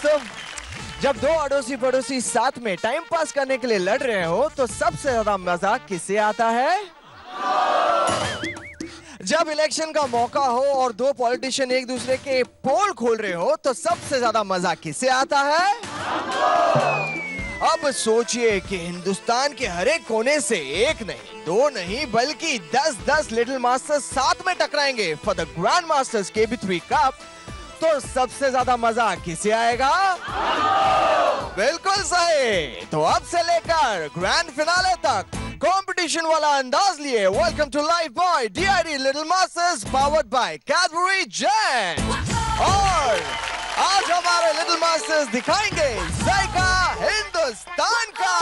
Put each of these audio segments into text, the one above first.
दोस्तों, जब दो अड़ोसी पड़ोसी साथ में टाइम पास करने के लिए लड़ रहे हो तो सबसे ज्यादा मजा किसे आता है? जब इलेक्शन का मौका हो और दो पॉलिटिशियन एक दूसरे के पोल खोल रहे हो तो सबसे ज्यादा मजा किसे आता है? अब सोचिए कि हिंदुस्तान के हर एक कोने से एक नहीं, दो नहीं, बल्कि 10-10 लिटिल मास्टर्स साथ में टकराएंगे for the grand masters KB3 cup. तो सबसे ज्यादा मजा किसे आएगा? बिल्कुल सही। तो अब से लेकर ग्रैंड फिनाले तक कंपटीशन वाला अंदाज लिए welcome to Lifebuoy DID little masters powered by Cadbury Gems. और आज हमारे लिटिल मास्टर्स दिखाएंगे जायका हिंदुस्तान का।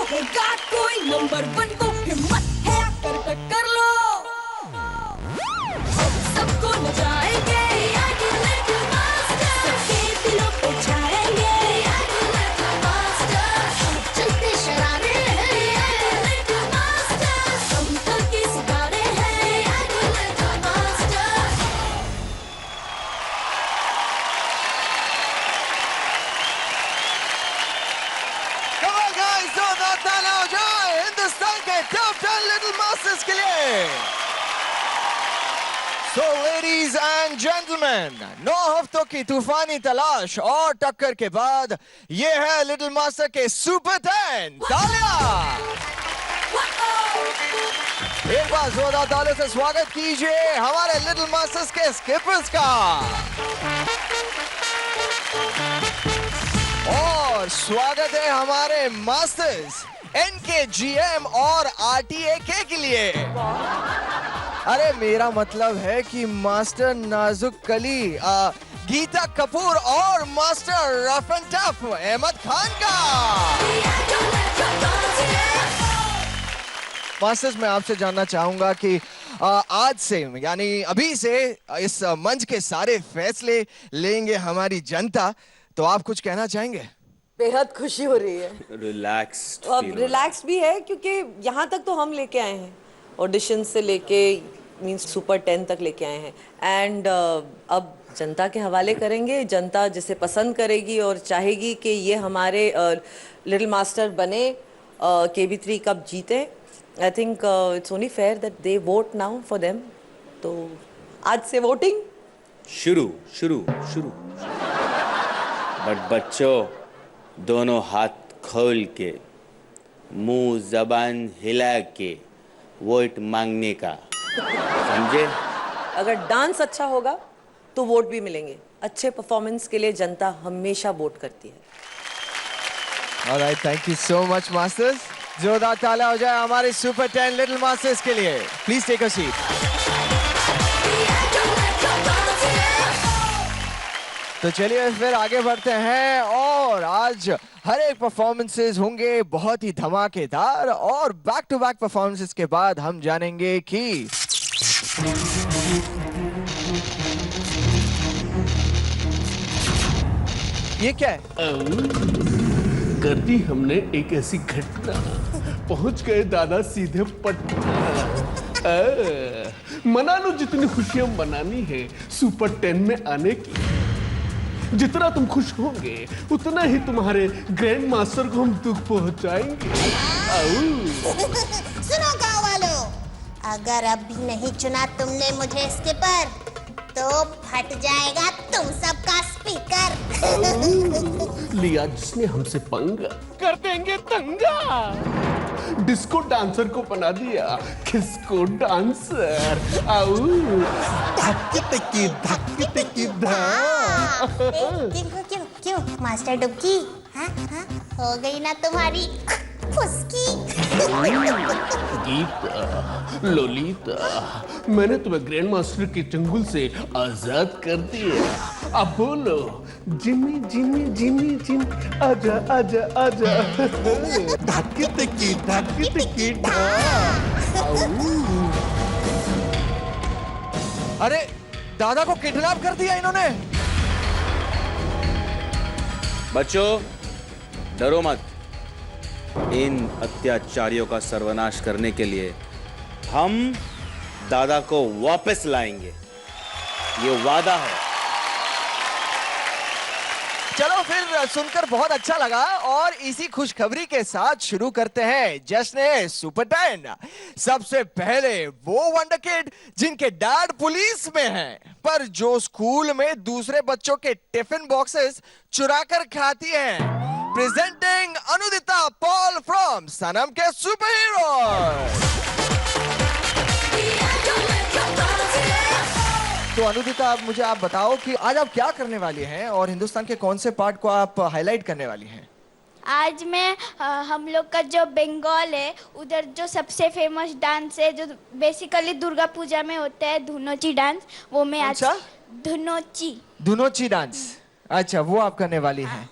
होगा कोई नंबर 1 को हिम्मत है कर टक्कर लो, सबको नचाएंगे लिटिल मास्टर्स, सबके दिलों पे छाएंगे लिटिल मास्टर्स, चलते शरारे हैं लिटिल मास्टर्स, हम कल के सितारे हैं लिटिल मास्टर्स। हिंदुस्तान के टॉप 10 लिटिल मास्टर्स के लिए। So ladies and gentlemen, 9 हफ्तों की तूफानी तलाश और टक्कर के बाद ये है लिटिल मास्टर के सुपर 10। तालियां! एक बार जोरदार तालियों से स्वागत कीजिए हमारे लिटिल मास्टर्स के स्किपर्स का। और स्वागत है हमारे मास्टर्स NKGM और RTAK के लिए। अरे मेरा मतलब है कि मास्टर नाजुक कली गीता कपूर और master rough and tough Ahmed Khan का। मास्टर्स, मैं आपसे जानना चाहूंगा कि आज से यानी अभी से इस मंच के सारे फैसले लेंगे हमारी जनता, तो आप कुछ कहना चाहेंगे? बेहद खुशी हो रही है। रिलैक्स्ड अब रिलैक्स भी है क्योंकि यहाँ तक तो हम लेके आए हैं, ऑडिशन से लेके मींस सुपर 10 तक लेके आए हैं। एंड अब जनता के हवाले करेंगे। जनता जिसे पसंद करेगी और चाहेगी कि ये हमारे लिटिल मास्टर बने, KB3 कप जीते, I think it's only fair that they vote now for them. तो आज से वोटिंग शुरू। बट बच्चों, दोनों हाथ खोल के मुंह जबान हिला के वोट मांगने का, समझे? अगर डांस अच्छा होगा तो वोट भी मिलेंगे। अच्छे परफॉर्मेंस के लिए जनता हमेशा वोट करती है। Alright, thank you so much masters. जोरदार तालियां हो जाए हमारे सुपर 10 लिटिल मास्टर्स के लिए। Please take a seat. तो चलिए फिर आगे बढ़ते हैं और आज हर एक परफॉर्मेंसेस होंगे बहुत ही धमाकेदार और बैक टू बैक परफॉर्मेंसेस के बाद हम जानेंगे कि ये क्या है। कर दी हमने एक ऐसी घटना, पहुंच गए दादा सीधे पटना। मना लो जितनी खुशियां मनानी है सुपर 10 में आने की। जितना तुम खुश होंगे उतना ही तुम्हारे ग्रैंड मास्टर को हम दुख पहुंचाएंगे। सुनो गाँव वालों, अगर अभी नहीं चुना तुमने मुझे स्किपर तो फट जाएगा तुम सबका स्पीकर। लिया जिसने हमसे पंगा, कर देंगे दंगा। डिस्को डांसर को बना दिया किसको डांसर। आओ धक्की तकी क्यों मास्टर डुबकी, हाँ हाँ हो गई ना तुम्हारी फुसकी। गीता, लोलिता, मैंने तुम्हें ग्रैंड मास्टर के चंगुल से आजाद कर दिया। अब बोलो जिमी जिमी जिमी जिमी, आजा आजा आजा। धक्की तकी अरे दादा को किडनैप कर दिया इन्होंने। बच्चों डरो मत, इन अत्याचारियों का सर्वनाश करने के लिए हम दादा को वापस लाएंगे, ये वादा है। चलो फिर सुनकर बहुत अच्छा लगा और इसी खुशखबरी के साथ शुरू करते हैं जश्न सुपर 10। सबसे पहले वो वंडर किड जिनके डैड पुलिस में हैं, पर जो स्कूल में दूसरे बच्चों के टिफिन बॉक्सेस चुराकर खाती हैं। प्रेजेंटिंग अनुदिता पॉल फ्रॉम सनम के सुपर हीरो। तो अनुदिता मुझे आप बताओ कि आज आप क्या करने वाली हैं और हिंदुस्तान के कौन से पार्ट को आप हाईलाइट करने वाली हैं। आज मैं हम लोग का जो बंगाल है उधर जो सबसे फेमस डांस है जो बेसिकली दुर्गा पूजा में होता है, धुनोची डांस, वो मैं आज धुनोची डांस, अच्छा वो आप करने वाली हैं।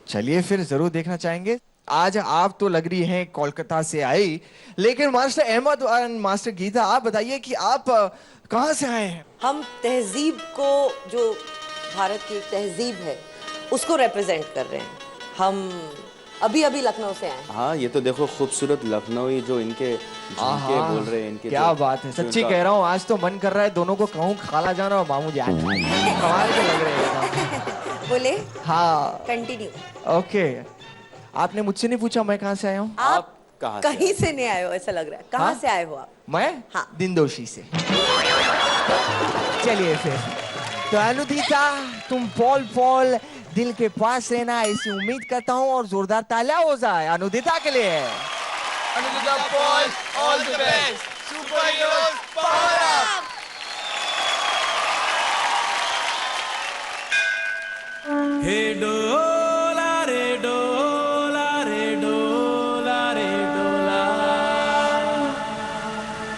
चलिए फिर जरूर देखना चाहेंगे। आज आप तो लग रही हैं कोलकाता से आई, लेकिन मास्टर अहमद और मास्टर गीता आप बताइए कि आप कहाँ से आए हैं। हम तहजीब को, जो भारत की एक तहजीब है, उसको रिप्रेजेंट कर रहे हैं। हम अभी अभी लखनऊ से आए। हाँ ये तो देखो खूबसूरत लखनऊ जो इनके बोल रहे हैं इनके, क्या बात है, सच्ची कह रहा हूँ आज तो मन कर रहा है दोनों को कहूँ खाला जाना और मामू जान। कमाल के लग रहे हैं। बोले हाँ कंटिन्यू। ओके, आपने मुझसे नहीं पूछा मैं कहाँ से आया हूँ। आप कहाँ कहीं से नहीं आए हो ऐसा लग रहा है। कहाँ से आए हो आप? मैं हाँ। दिनदोशी से। चलिए फिर तो अनुदिता तुम पॉल दिल के पास रहना ऐसी उम्मीद करता हूँ और जोरदार तालियां हो जाए अनुदिता के लिए। Anudita Paul, all the best, super heroes power up. हे डोला रे डोला रे डोला रे डोला,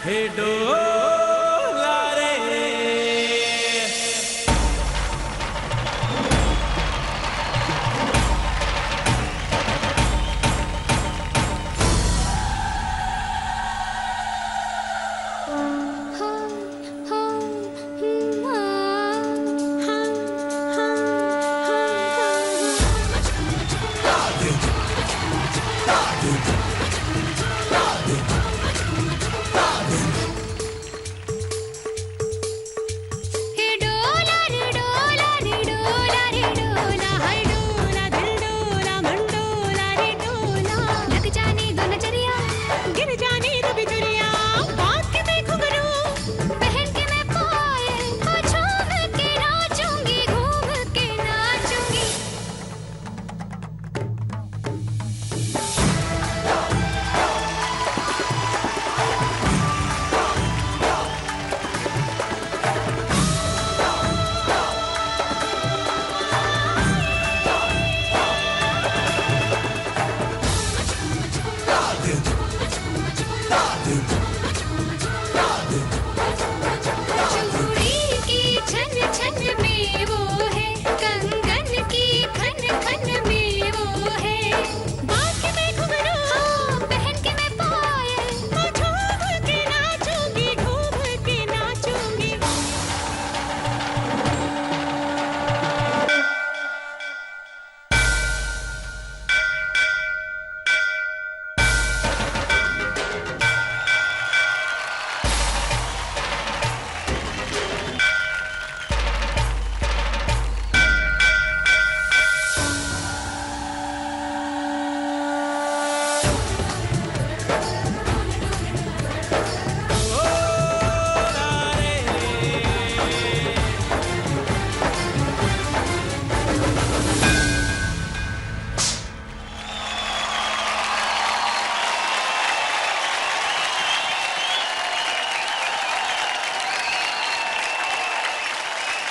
हे डोला रे।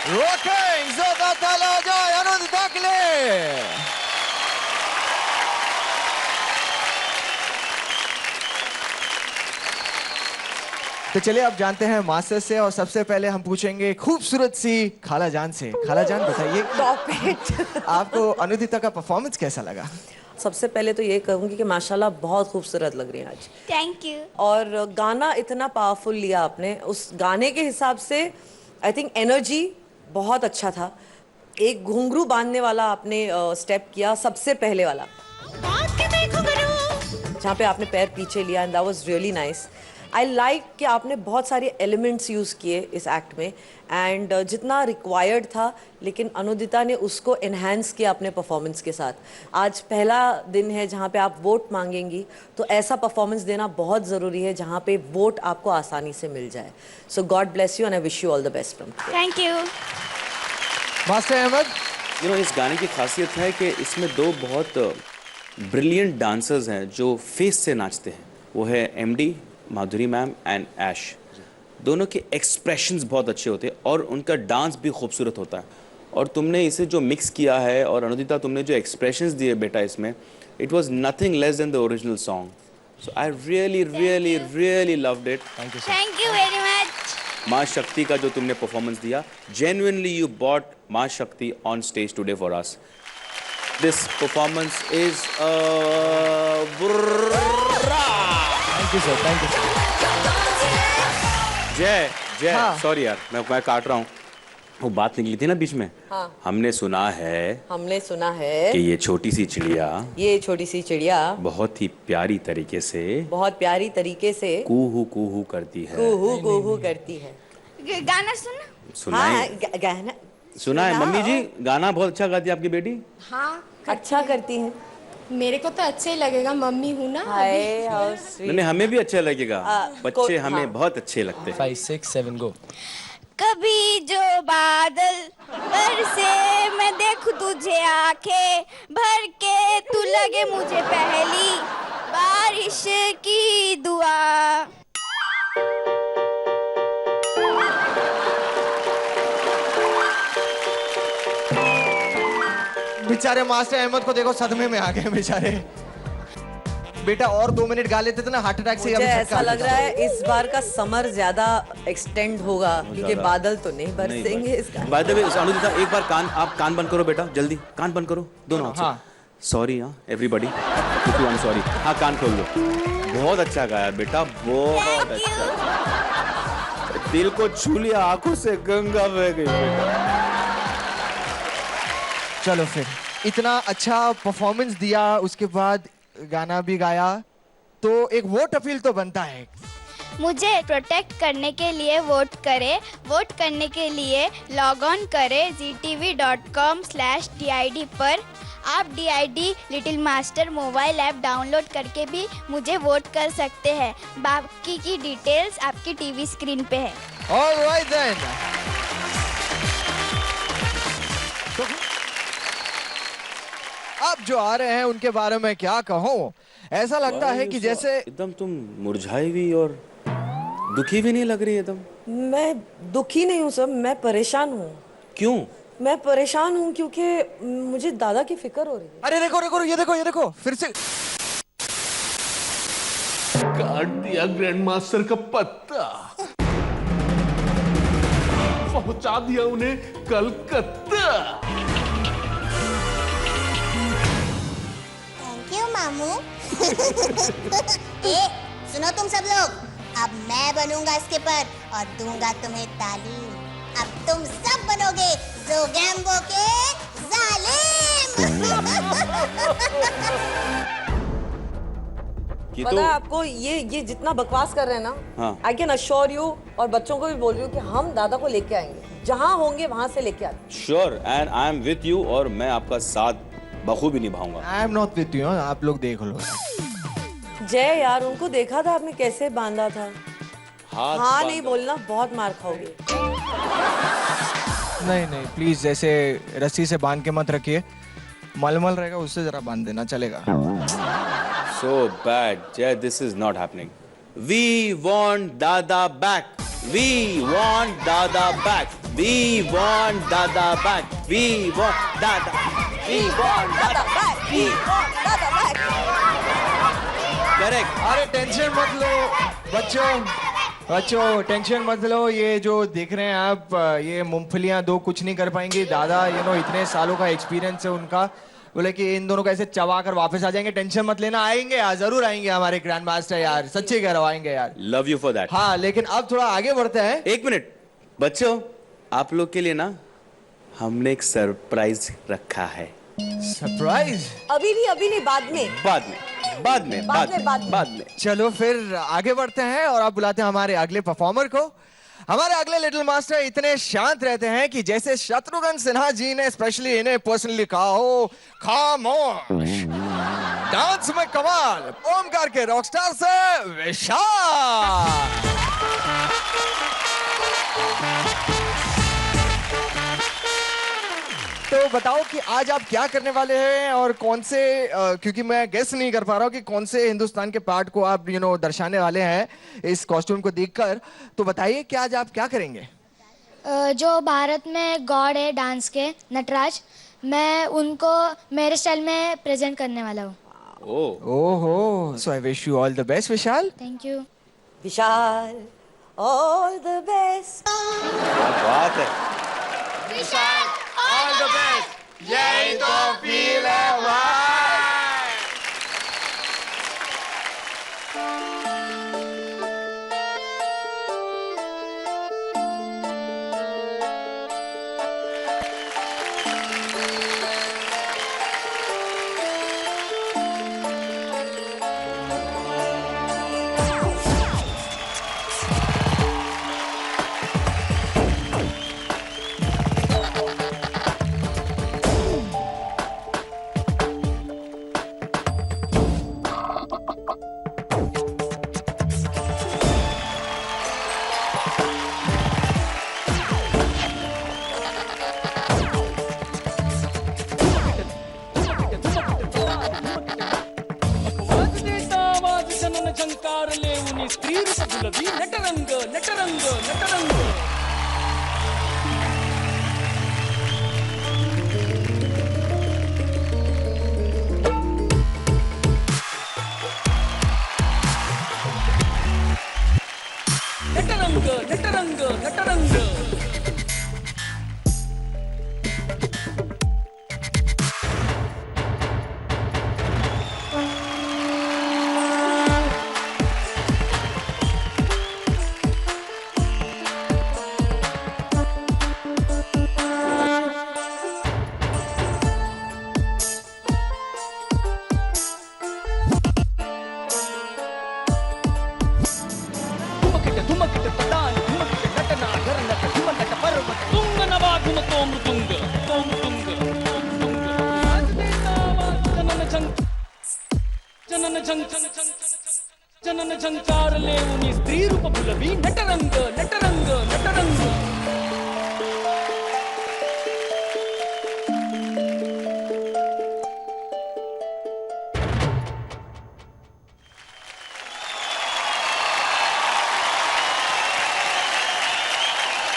रॉकिंग जोरदार तालियां हो जाए अनुदिता के लिए। तो चलिए अब जानते हैं मास्टर से, और सबसे पहले हम पूछेंगे खूबसूरत सी खाला जान से। खाला जान बताइए, टॉप इट। आपको अनुदिता का परफॉर्मेंस कैसा लगा? सबसे पहले तो ये कहूँगी कि माशाल्लाह बहुत खूबसूरत लग रही हैं आज, थैंक यू। और गाना इतना पावरफुल लिया आपने, उस गाने के हिसाब से आई थिंक एनर्जी बहुत अच्छा था। एक घुंघरू बांधने वाला आपने स्टेप किया, सबसे पहले वाला जहाँ पे आपने पैर पीछे लिया, and that was really nice. I like कि आपने बहुत सारे एलिमेंट्स यूज़ किए इस एक्ट में, एंड जितना रिक्वायर्ड था, लेकिन अनुदिता ने उसको एनहांस किया अपने परफॉर्मेंस के साथ। आज पहला दिन है जहाँ पे आप वोट मांगेंगी, तो ऐसा परफॉर्मेंस देना बहुत ज़रूरी है जहाँ पे वोट आपको आसानी से मिल जाए। So God bless you and I wish you all the best from. Thank you. Master Ahmad, इस गाने की खासियत है कि इसमें दो बहुत ब्रिलियंट डांसर्स हैं जो फेस से नाचते हैं। वो है एमडी माधुरी मैम एंड ऐश। दोनों के एक्सप्रेशंस बहुत अच्छे होते हैं और उनका डांस भी खूबसूरत होता है। और तुमने इसे जो मिक्स किया है, और अनुदिता तुमने जो एक्सप्रेशंस दिए बेटा इसमें, it was nothing less than the original song. So I really loved it. Thank you very much. माँ शक्ति का जो तुमने परफॉर्मेंस दिया, जेन्युइनली यू बॉट माँ शक्ति on stage today for us. This performance is thank you sir, thank you sir. जय हाँ। सॉरी यार, मैं काट रहा हूँ। वो बात निकली थी ना बीच में। हाँ। हमने सुना है कि ये छोटी सी चिड़िया बहुत ही प्यारी तरीके से कूहू करती है। कूहू करती है। गाना सुना? सुनाए गाना सुना है मम्मी जी, गाना बहुत अच्छा गाती है आपकी बेटी। हाँ, अच्छा करती है। मेरे को तो अच्छा ही लगेगा, मम्मी हूँ ना। Hi how sweet. नहीं, हमें भी अच्छा लगेगा। बच्चे हमें हाँ। बहुत अच्छे लगते हैं। 5 6 7 गो। कभी जो बादल बरसे मैं देखूं तुझे आंखें भर के, तू लगे मुझे पहली बारिश की दुआ। बेचारे मास्टर अहमद को देखो, सदमे में आ गए बेचारे। बेटा और 2 मिनट गा लेते थे ना, हार्ट अटैक से मुझे ऐसा लग रहा है इस बार का समर ज्यादा एक्सटेंड होगा, क्योंकि बादल तो नहीं बरसेंगे इसका। बाय द वे अनुदिता, एक बार आप कान बंद करो बेटा, जल्दी कान बंद करो दोनों। हाँ। सॉरी हाँ एवरीबॉडी, सॉरी। हाँ कान खोल लो। बहुत अच्छा गाया बेटा, बहुत अच्छा। दिल को छू लिया, आंखों से गंगा बह गई बेटा। चलो फिर, इतना अच्छा परफॉर्मेंस दिया, उसके बाद गाना भी गाया, तो एक वोट अपील तो बनता है। मुझे प्रोटेक्ट करने के लिए वोट करें। वोट करने के लिए लॉग ऑन करें ztv.com/DID पर। आप DID little master mobile app download करके भी मुझे वोट कर सकते हैं। बाकी की डिटेल्स आपकी टीवी स्क्रीन पे है। Alright then. अब जो आ रहे हैं उनके बारे में क्या कहूँ, ऐसा लगता है कि जैसे एकदम तुम मुरझाई हुई और दुखी भी नहीं लग रही एकदम। मैं दुखी नहीं हूँ सर, मैं परेशान हूँ। क्यों? मैं परेशान हूँ क्योंकि मुझे दादा की फिक्र हो रही है। अरे देखो ये देखो फिर से काट दिया ग्रैंड मास्टर का पत्ता, पहुंचा दिया उन्हें कलकत्ता। थैंक यू मामू। ए, सुनो तुम सब लोग, अब मैं बनूंगा स्किपर और दूंगा तुम्हें तालीम। अब तुम सब बनोगे जोगैम्बो के जालिम। पता है आपको, ये जितना बकवास कर रहे हैं ना, हाँ। आई कैन अश्योर यू, और बच्चों को भी बोल रही हूँ कि हम दादा को लेके आएंगे, जहाँ होंगे वहां से लेके आते। Sure, and I am with you, और मैं आपका साथ बखूबी निभाऊंगा। I am not with you, आप लोग देख लो। जय यार, उनको देखा था आपने कैसे बांधा था। हाथ हाँ बांधो। नहीं बोलना, बहुत मार खाओगे। नहीं प्लीज, ऐसे रस्सी से बांध के मत रखिए, मलमल रहेगा उससे जरा बांध देना चलेगा। So bad, Jay, this is not happening. We want Dada back. We want Dada back. We want Dada back. We want Dada. We want Dada back. We want Dada back. Correct. अरे tension मत लो बच्चों tension मत लो। ये जो देख रहे हैं आप, ये मूंगफलियां दो कुछ नहीं कर पाएंगी। दादा इतने सालों का एक्सपीरियंस है उनका, बोले कि इन दोनों को ऐसे चबा कर वापस आ जाएंगे। टेंशन मत लेना, आएंगे यार, जरूर आएंगे हमारे ग्रैंड मास्टर यार, सच्ची कह रहा हूं, आएंगे यार। Love you for that. हाँ, लेकिन अब थोड़ा आगे बढ़ते हैं। एक मिनट बच्चों, आप लोग के लिए ना हमने एक सरप्राइज रखा है। सरप्राइज? अभी नहीं, बाद में। चलो फिर आगे बढ़ते हैं और अब बुलाते हैं हमारे अगले परफॉर्मर को। हमारे अगले लिटिल मास्टर इतने शांत रहते हैं कि जैसे शत्रुघ्न सिन्हा जी ने स्पेशली इन्हें पर्सनली कहा हो, खामोश। डांस में कमाल, ओमकार के रॉकस्टार से विशाल। तो बताओ कि आज आप क्या करने वाले हैं और कौन से, क्योंकि मैं गेस नहीं कर पा रहा हूँ कि कौन से हिंदुस्तान के पार्ट को आप दर्शाने वाले हैं इस कॉस्ट्यूम को देखकर। तो बताइए कि आज आप क्या करेंगे? जो भारत में गॉड है डांस के, नटराज, मैं उनको मेरे स्टाइल में प्रेजेंट करने वाला हूँ। ओहो, so I wish you all the best Vishal. Thank you Vishal, all the best. बात है विशाल, ऑल द बेस्ट। यही तो फील है भाई। जनन झंकार लेऊनी स्त्री रूप भुलवी नटरंग नटरंग नटरंग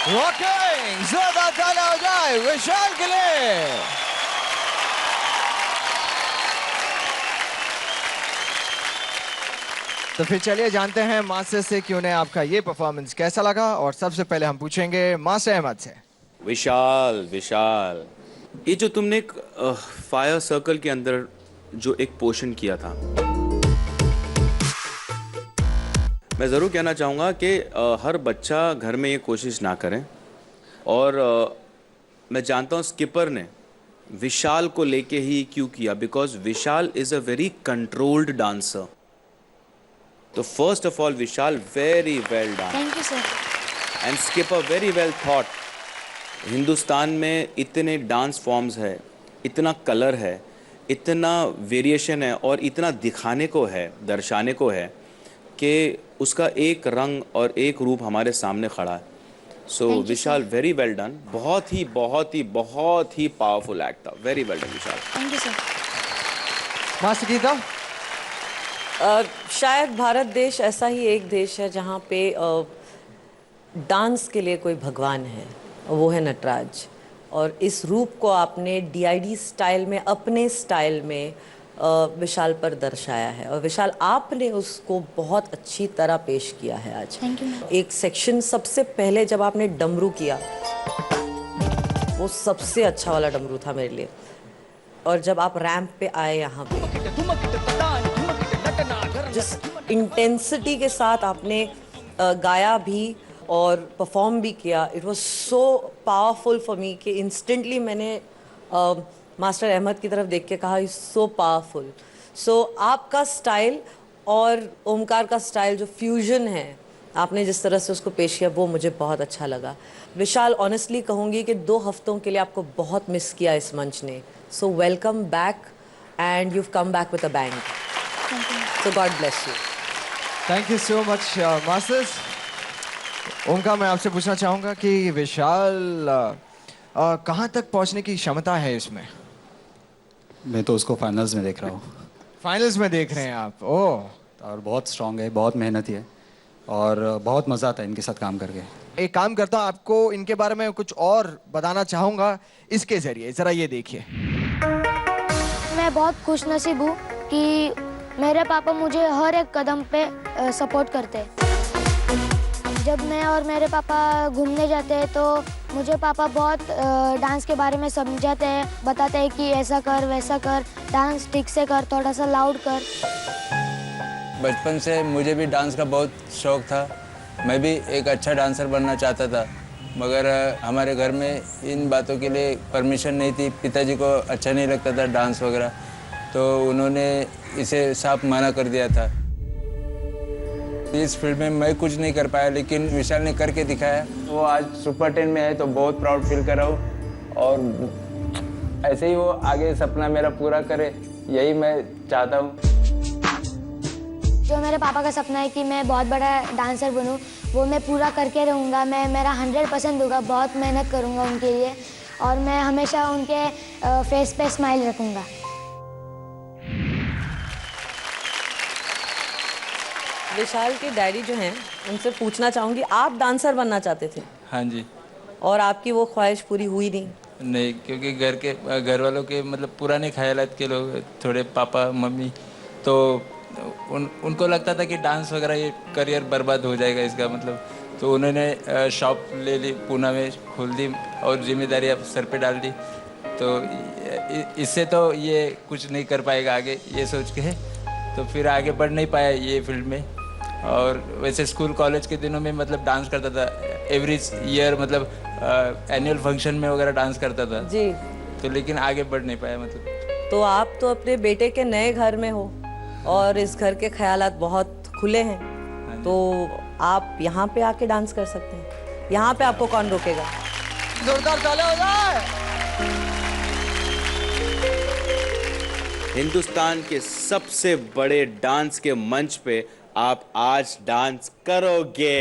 रॉकिंग, जोरदार तालियां हो जाए विशाल के लिए। तो फिर चलिए जानते हैं मास्टर से कि उन्हें आपका ये परफॉर्मेंस कैसा लगा। और सबसे पहले हम पूछेंगे मास्टर अहमद से। विशाल, ये जो तुमने एक फायर सर्कल के अंदर जो एक पोर्शन किया था, मैं ज़रूर कहना चाहूँगा कि हर बच्चा घर में ये कोशिश ना करें। और मैं जानता हूँ स्किपर ने विशाल को लेके ही क्यों किया, because Vishal is a very controlled dancer. तो first of all Vishal, very well done. Thank you sir. And skipper, very well thought. Hindustan में इतने डांस फॉर्म्स है, इतना कलर है, इतना वेरिएशन है और इतना दिखाने को है, दर्शाने को है कि उसका एक रंग और एक रूप हमारे सामने खड़ा है। So Vishal, very well done. बहुत ही पावरफुल एक्ट था। Very well done Vishal. Thank you sir. Master Geeta, शायद भारत देश ऐसा ही एक देश है जहाँ पे डांस के लिए कोई भगवान है, वो है नटराज। और इस रूप को आपने DID स्टाइल में, अपने स्टाइल में विशाल पर दर्शाया है। और विशाल, आपने उसको बहुत अच्छी तरह पेश किया है आज। Thank you. एक सेक्शन सबसे पहले जब आपने डमरू किया, वो सबसे अच्छा वाला डमरू था मेरे लिए। और जब आप रैंप पे आए यहाँ पे, जिस इंटेंसिटी के साथ आपने गाया भी और परफॉर्म भी किया, it was so powerful for me कि इंस्टेंटली मैंने मास्टर अहमद की तरफ देख के कहा, इज सो पावरफुल। सो आपका स्टाइल और ओमकार का स्टाइल जो फ्यूजन है, आपने जिस तरह से उसको पेश किया, वो मुझे बहुत अच्छा लगा। विशाल, ऑनेस्टली कहूँगी कि 2 हफ्तों के लिए आपको बहुत मिस किया इस मंच ने। So welcome back and you've come back with a bang. So God bless you. Thank you so much masters. Omkar, मैं आपसे पूछना चाहूँगा कि विशाल कहाँ तक पहुँचने की क्षमता है इसमें? मैं तो उसको फाइनल्स में देख रहा हूँ। फाइनल्स में देख रहे हैं आप? ओह, और बहुत स्ट्रांग है, बहुत मेहनती है और बहुत मज़ा आता है इनके साथ काम करके। एक काम करता हूँ, आपको इनके बारे में कुछ और बताना चाहूँगा इसके ज़रिए। ज़रा ये देखिए। मैं बहुत खुशनसीब हूँ कि मेरे पापा मुझे हर एक कदम पे सपोर्ट करते हैं। जब मैं और मेरे पापा घूमने जाते हैं तो मुझे पापा बहुत डांस के बारे में समझाते हैं, बताते हैं कि ऐसा कर वैसा कर, डांस ठीक से कर, थोड़ा सा लाउड कर। बचपन से मुझे भी डांस का बहुत शौक था। मैं भी एक अच्छा डांसर बनना चाहता था, मगर हमारे घर में इन बातों के लिए परमिशन नहीं थी। पिताजी को अच्छा नहीं लगता था डांस वगैरह, तो उन्होंने इसे साफ मना कर दिया था। इस फील्ड में मैं कुछ नहीं कर पाया, लेकिन विशाल ने करके दिखाया। वो आज सुपर 10 में है तो बहुत प्राउड फील कर रहा हूँ, और ऐसे ही वो आगे सपना मेरा पूरा करे, यही मैं चाहता हूँ। जो मेरे पापा का सपना है कि मैं बहुत बड़ा डांसर बनूं, वो मैं पूरा करके रहूँगा। मैं मेरा 100% दूंगा, बहुत मेहनत करूँगा उनके लिए, और मैं हमेशा उनके फेस पे स्माइल रखूँगा। विशाल के डैडी जो हैं, उनसे पूछना चाहूँगी, आप डांसर बनना चाहते थे? हाँ जी। और आपकी वो ख्वाहिश पूरी हुई नहीं? नहीं, क्योंकि घर वालों के मतलब पुराने ख्यालात के लोग, थोड़े पापा मम्मी, तो उनको लगता था कि डांस वगैरह ये करियर बर्बाद हो जाएगा इसका मतलब। तो उन्होंने शॉप ले ली, पूना में खोल दी और जिम्मेदारी अब सर पे डाल दी। तो इससे तो ये कुछ नहीं कर पाएगा आगे, ये सोच के तो फिर आगे बढ़ नहीं पाया ये फील्ड में। और वैसे स्कूल कॉलेज के दिनों में मतलब डांस करता था, एवरी ईयर मतलब एनुअल फंक्शन में वगैरह डांस करता था जी। तो लेकिन आगे बढ़ नहीं पाया मतलब। तो आप तो अपने बेटे के नए घर में हो और इस घर के ख्यालात बहुत खुले हैं, तो आप यहाँ पे आके डांस कर सकते हैं। यहाँ पे आपको कौन रोकेगा? जोरदार तालियां हो जाए। हिंदुस्तान के सबसे बड़े डांस के मंच पे आप आज डांस करोगे।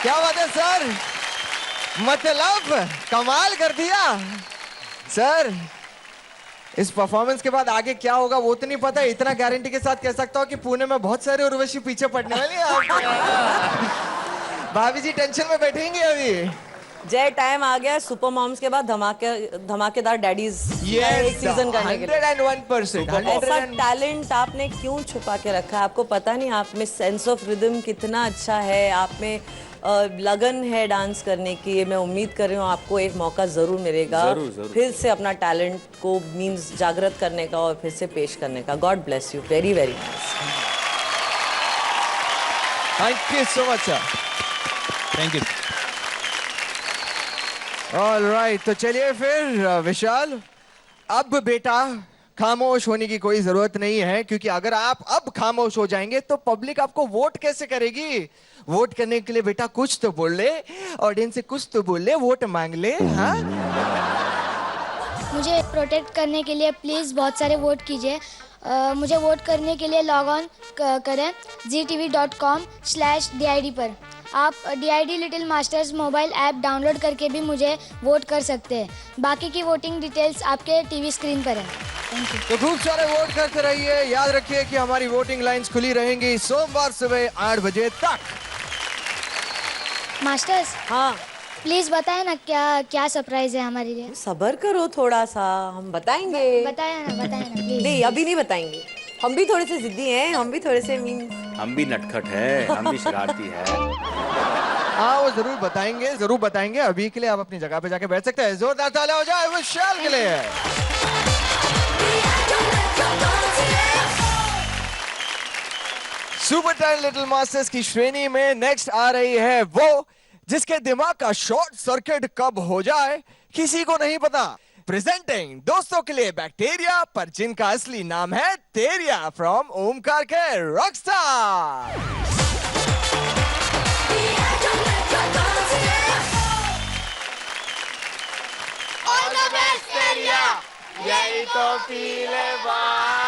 क्या बात है सर, मतलब कमाल कर दिया सर। इस परफॉर्मेंस के बाद आगे क्या होगा वो तो नहीं पता, इतना गारंटी के साथ कह सकता हूँ कि पुणे में बहुत सारे उर्वशी पीछे पड़ने वाली हैं। भाभी जी टेंशन में बैठेंगे अभी। जय टाइम आ गया सुपर मॉम्स के बाद धमाकेदार डैडीज सीजन करने के लिए। 101%। ऐसा टैलेंट आपने क्यों छुपा के रखा है? आपको पता नहीं आप में सेंस ऑफ रिदम कितना अच्छा है, आप में लगन है डांस करने की। मैं उम्मीद कर रही हूँ आपको एक मौका जरूर मिलेगा जरूर। फिर से अपना टैलेंट को मींस जागृत करने का और फिर से पेश करने का। God bless you, very very nice. Thank you so much sir. Thank you. Alright, तो चलिए फिर विशाल, अब बेटा खामोश होने की कोई जरूरत नहीं है, क्योंकि अगर आप अब खामोश हो जाएंगे तो पब्लिक आपको वोट कैसे करेगी? वोट करने के लिए बेटा कुछ तो बोल ले, ऑडियंस से कुछ तो बोल ले, वोट मांग ले। हाँ, मुझे प्रोटेक्ट करने के लिए प्लीज़ बहुत सारे वोट कीजिए। मुझे वोट करने के लिए लॉग ऑन करें ztv.com/DID पर। आप DID little masters mobile app download करके भी मुझे वोट कर सकते हैं। बाकी की वोटिंग डिटेल्स आपके टीवी स्क्रीन पर है। Thank you. तो खूब सारे वोट करते रहिए। याद रखिए कि हमारी वोटिंग लाइंस खुली रहेंगी सोमवार सुबह 8 बजे तक। मास्टर्स, हाँ प्लीज़ बताएं ना क्या सरप्राइज है हमारे लिए। सब्र करो थोड़ा सा, हम बताएंगे। बताया ना प्लीज। नहीं अभी नहीं बताएंगे, हम भी थोड़े से जिद्दी हैं, हम भी थोड़े से हम भी नटखट है, हम भी शरारती है। हाँ वो जरूर बताएंगे। अभी के लिए आप अपनी जगह पे जाके बैठ सकते हैं। जोरदार तालियां हो जाए विशाल के लिए। सुपर 10 लिटिल मास्टर्स की श्रेणी में नेक्स्ट आ रही है वो जिसके दिमाग का शॉर्ट सर्किट कब हो जाए किसी को नहीं पता। प्रेजेंटिंग दोस्तों के लिए बैक्टीरिया, पर जिनका असली नाम है तेरिया, फ्रॉम ओमकार के रॉकस्टार। ऑल द बेस्ट तेरिया, यही तो फील है भाई।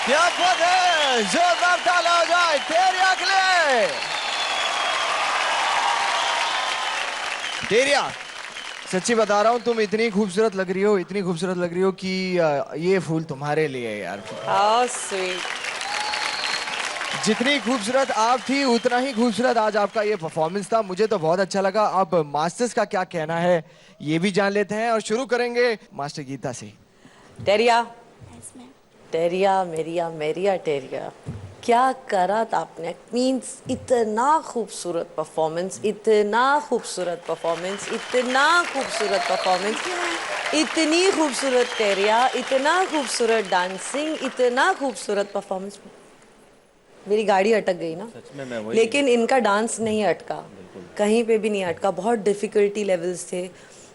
क्या बात है, जोरदार तालियां हो जाए तेरिया के लिए। तेरिया, सच्ची बता रहा हूँ, तुम इतनी खूबसूरत लग रही हो, इतनी खूबसूरत लग रही हो कि ये फूल तुम्हारे लिए है यार। How sweet. जितनी खूबसूरत आप थी उतना ही खूबसूरत आज आपका ये परफॉर्मेंस था। मुझे तो बहुत अच्छा लगा। अब मास्टर्स का क्या कहना है ये भी जान लेते हैं और शुरू करेंगे मास्टर गीता से। टेरिया, टेरिया मेरिया मेरिया टेरिया, क्या करा था आपने। मीन्स इतना खूबसूरत परफॉर्मेंस, इतना खूबसूरत परफॉर्मेंस, इतना खूबसूरत परफॉर्मेंस, इतनी खूबसूरत टेरिया, इतना खूबसूरत डांसिंग, इतना खूबसूरत परफॉर्मेंस। मेरी गाड़ी अटक गई ना, लेकिन इनका डांस नहीं अटका, कहीं पे भी नहीं अटका। बहुत डिफिकल्टी लेवल्स थे,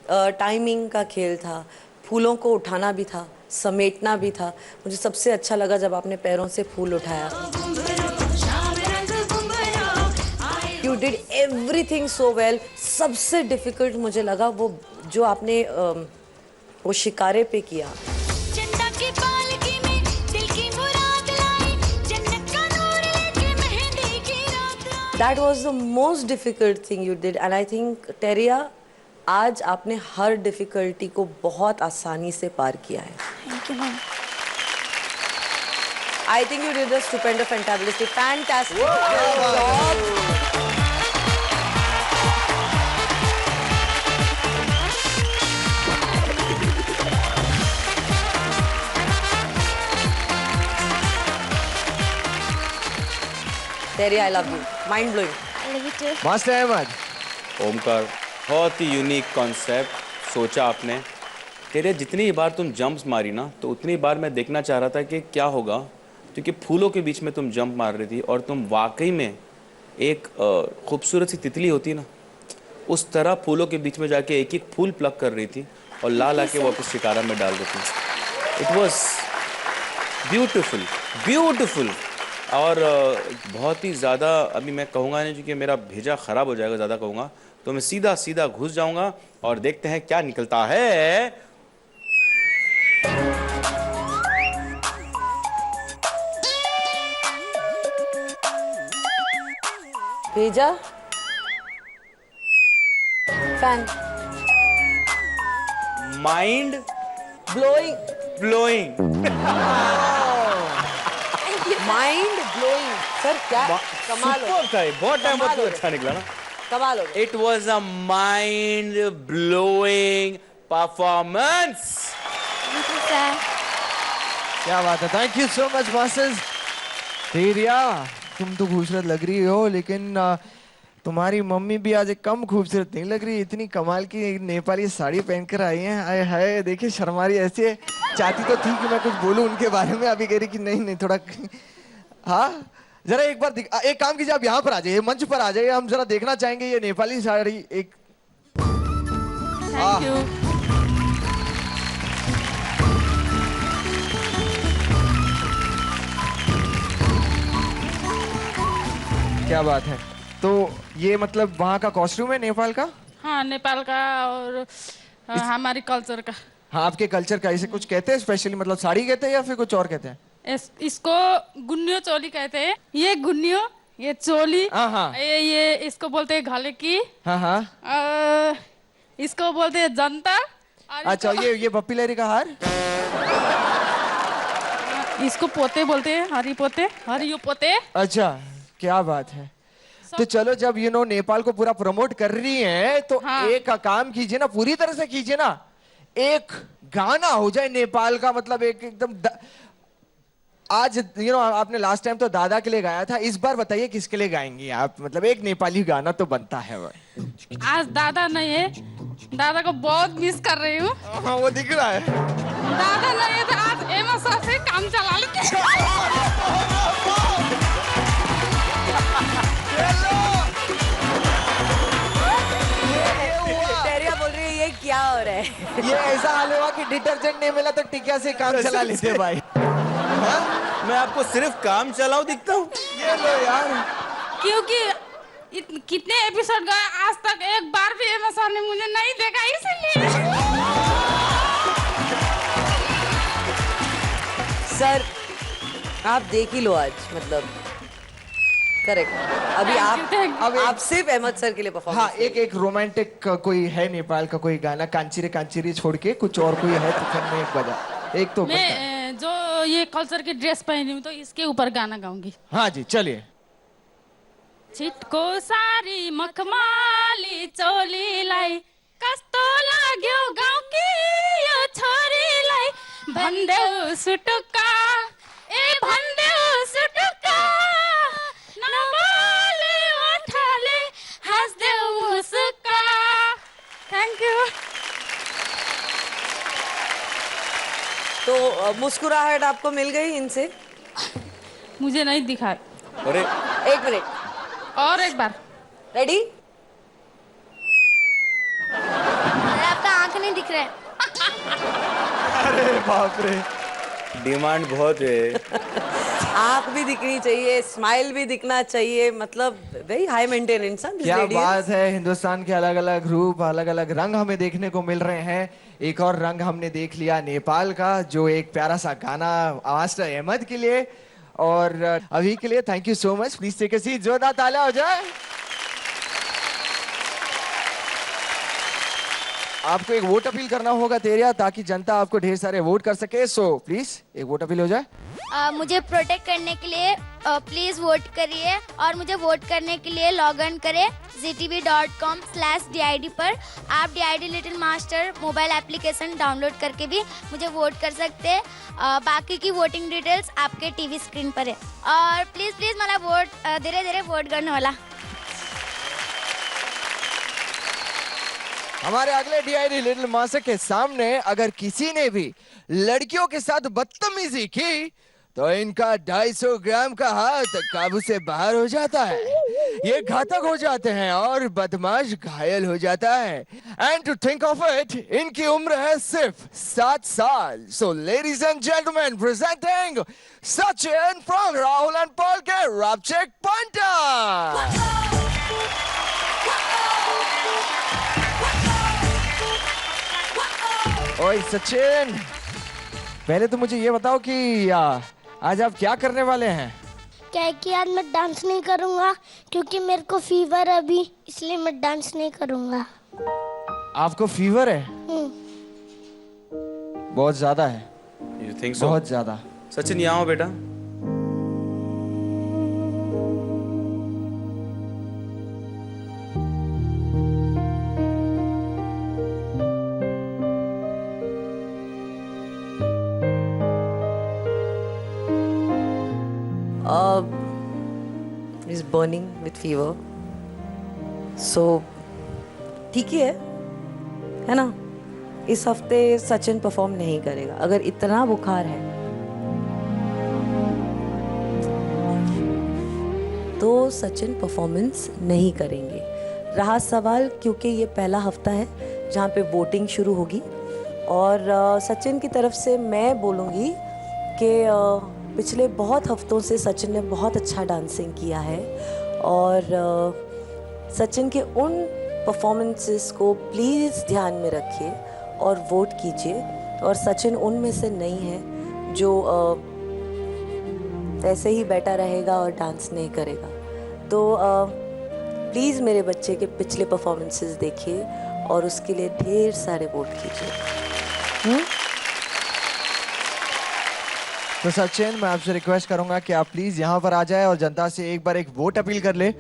टाइमिंग का खेल था, फूलों को उठाना भी था, समेटना भी था। मुझे सबसे अच्छा लगा जब आपने पैरों से फूल उठाया। You did everything so well. सबसे डिफिकल्ट मुझे लगा वो जो आपने वो शिकारे पे किया। That was the most difficult thing you did, and I think Teriya आज आपने हर डिफिकल्टी को बहुत आसानी से पार किया है। Thank you, ma'am. I think you did a stupendous, fantastic, fantastic job. टेरिया, I love you. Mind blowing. I love you too. Master Ahmed, Omkar, बहुत ही यूनिक कॉन्सेप्ट सोचा आपने। तेरे जितनी बार तुम जंप्स मारी ना, तो उतनी बार मैं देखना चाह रहा था कि क्या होगा, क्योंकि फूलों के बीच में तुम जंप मार रही थी और तुम वाकई में एक खूबसूरत सी तितली होती ना, उस तरह फूलों के बीच में जाके एक एक फूल प्लग कर रही थी और ला के वापस शिकारा में डाल देती। It was beautiful, beautiful. और बहुत ही ज़्यादा, अभी मैं कहूँगा नहीं क्योंकि मेरा भेजा ख़राब हो जाएगा, ज़्यादा कहूँगा तो मैं सीधा सीधा घुस जाऊँगा और देखते हैं क्या निकलता है। भेजा fan, mind blowing, blowing, mind blowing. Sir क्या कमाल हो, था, बहुत टाइम बाद अच्छा निकला ना। कमाल हो। It was a mind blowing performance. Thank you, sir. क्या बात है। Thank you so much masters. Teriya, तुम तो खूबसूरत लग रही हो, लेकिन तुम्हारी मम्मी भी आज कम खूबसूरत नहीं लग रही। इतनी कमाल की नेपाली साड़ी पहनकर आई हैं। आए हाय, देखिए शर्मा रही ऐसे। चाहती तो थी कि मैं कुछ बोलूं उनके बारे में, अभी कह रही कि नहीं नहीं थोड़ा। हाँ, जरा एक बार एक काम कीजिए, आप यहाँ पर आ जाइए, मंच पर आ जाइए, हम जरा देखना चाहेंगे ये नेपाली साड़ी। एक Thank you. क्या बात है। तो ये मतलब वहाँ का कॉस्ट्यूम है नेपाल का? हाँ, नेपाल का और हमारी कल्चर का। हाँ, आपके कल्चर का। इसे कुछ कहते हैं स्पेशली, मतलब साड़ी कहते हैं या फिर कुछ और कहते हैं? इसको गुन्नियो चोली कहते हैं। ये गुन्नियो, ये चोली, हाँ। ये इसको बोलते हैं घाले की। हाँ। इसको बोलते हैं जनता। अच्छा, ये पप्पी लहरी का हार? इसको पोते बोलते हैं, हरी पोते, हरियो पोते। अच्छा, क्या बात है। तो चलो, जब नेपाल को पूरा प्रमोट कर रही हैं तो एक काम कीजिए ना, पूरी तरह से कीजिए ना, एक गाना हो जाए नेपाल का, मतलब एक एकदम आज आपने लास्ट टाइम तो दादा के लिए गाया था, इस बार बताइए किसके लिए गाएंगी आप? मतलब एक नेपाली गाना तो बनता है। आज दादा नहीं है, दादा को बहुत मिस कर रही हूँ। हाँ, वो दिख रहा है। दादा नहीं है तो आज एमा सर से काम चला लेते हैं। टेरिया बोल रही है ये क्या हो रहा है? ये ऐसा हाल हुआ कि डिटर्जेंट नहीं मिला तो टिकिया से काम चला लेते भाई। मैं आपको सिर्फ काम चलाओ दिखता हूँ? ये लो यार, क्योंकि कितने एपिसोड गए आज तक एक बार भी एमा सर ने मुझे नहीं देखा, इसलिए। सर आप देख ही लो आज, मतलब करेक्ट। अभी आप सिर्फ अहमद सर के लिए परफॉर्म। हाँ, एक रोमांटिक कोई है नेपाल का कोई गाना, कांचिरे कांचिरे छोड़ के कुछ और कोई है तो फिर मैं एक बजा, एक तो मैं जो ये कल्चर की ड्रेस पहनी हूँ तो इसके ऊपर गाना गाऊंगी। हाँ जी, चलिए। छिटको सारी मखमाली चोलीलाई कस्तो लाग्यो गाउँकी यो छोरीलाई, भन्देऊ सुटुक्का ए भन्देऊ सुटुक्का, नमाले ओठले हाँस्देऊ मुसुक्का। Thank you. तो मुस्कुराहट आपको मिल गई इनसे? मुझे नहीं दिखा। अरे एक मिनट और एक बार। रेडी? आपका आंख नहीं दिख रहा है। अरे बाप रे, डिमांड बहुत है। आंख भी दिखनी चाहिए, स्माइल भी दिखना चाहिए, मतलब वेरी हाई मेंटेनेंस। क्या बात है। हिंदुस्तान के अलग अलग रूप, अलग अलग रंग हमें देखने को मिल रहे हैं। एक और रंग हमने देख लिया नेपाल का, जो एक प्यारा सा गाना मास्टर अहमद के लिए। और अभी के लिए thank you so much. Please take a seat, जोरदार तालियां हो जाए। आपको एक वोट अपील करना होगा तेरिया, ताकि जनता आपको ढेर सारे वोट कर सके। सो प्लीज एक वोट अपील हो जाए। मुझे प्रोटेक्ट करने के लिए प्लीज वोट करिए, और मुझे वोट करने के लिए लॉग इन करें ztv.com/DID पर। आप DID little master mobile application download करके भी मुझे वोट कर सकते हैं। बाकी की वोटिंग डिटेल्स आपके टीवी स्क्रीन पर है। और प्लीज मला वोट धीरे धीरे वोट करने वाला। हमारे अगले DID लिटिल मास्टर के सामने अगर किसी ने भी लड़कियों के साथ बदतमीजी की तो इनका 250 ग्राम का हाथ काबू से बाहर हो जाता है। ये घातक हो जाते हैं और बदमाश घायल हो जाता है। And to think of it, इनकी उम्र है सिर्फ 7 साल। So ladies and gentleman, presenting Sachin from Rahul and Paul के रैप चेक पॉइंटर। ओए सचिन, पहले तो मुझे ये बताओ कि आज आप क्या करने वाले हैं? क्या है कि आज मैं डांस नहीं करूंगा क्योंकि मेरे को फीवर है अभी, इसलिए मैं डांस नहीं करूंगा। आपको फीवर है? बहुत ज्यादा है। You think so? बहुत ज्यादा। सचिन यहाँ आओ बेटा। Is burning with fever. So ठीक ही है ना? इस हफ्ते सचिन परफॉर्म नहीं करेगा। अगर इतना बुखार है तो सचिन परफॉर्मेंस नहीं करेंगे। रहा सवाल, क्योंकि ये पहला हफ्ता है जहाँ पे वोटिंग शुरू होगी, और सचिन की तरफ से मैं बोलूँगी कि पिछले बहुत हफ्तों से सचिन ने बहुत अच्छा डांसिंग किया है, और सचिन के उन परफॉर्मेंसेस को प्लीज़ ध्यान में रखिए और वोट कीजिए। और सचिन उनमें से नहीं है जो ऐसे ही बैठा रहेगा और डांस नहीं करेगा। तो प्लीज़ मेरे बच्चे के पिछले परफॉर्मेंसेस देखिए और उसके लिए ढेर सारे वोट कीजिए। तो सचिन, मैं आपसे रिक्वेस्ट करूंगा कि आप प्लीज यहाँ पर आ जाए और जनता से एक बार एक वोट अपील कर ले।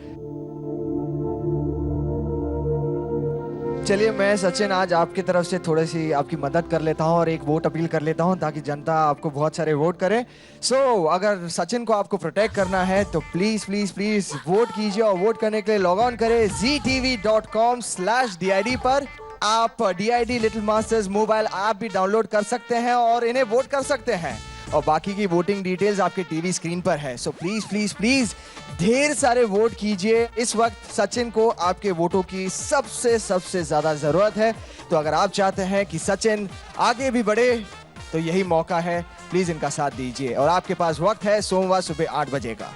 चलिए, मैं सचिन आज आपकी तरफ से थोड़ी सी आपकी मदद कर लेता हूँ और एक वोट अपील कर लेता हूँ ताकि जनता आपको बहुत सारे वोट करे। सो अगर सचिन को आपको प्रोटेक्ट करना है तो प्लीज प्लीज प्लीज वोट कीजिए, और वोट करने के लिए लॉग ऑन करें ztv.com/DID पर। आप DID little masters mobile app भी डाउनलोड कर सकते हैं और इन्हें वोट कर सकते हैं, और बाकी की वोटिंग डिटेल्स आपके टीवी स्क्रीन पर है। सो प्लीज प्लीज प्लीज ढेर सारे वोट कीजिए। इस वक्त सचिन को आपके वोटों की सबसे ज्यादा जरूरत है। तो अगर आप चाहते हैं कि सचिन आगे भी बढ़े तो यही मौका है, प्लीज इनका साथ दीजिए। और आपके पास वक्त है सोमवार सुबह 8 बजे का।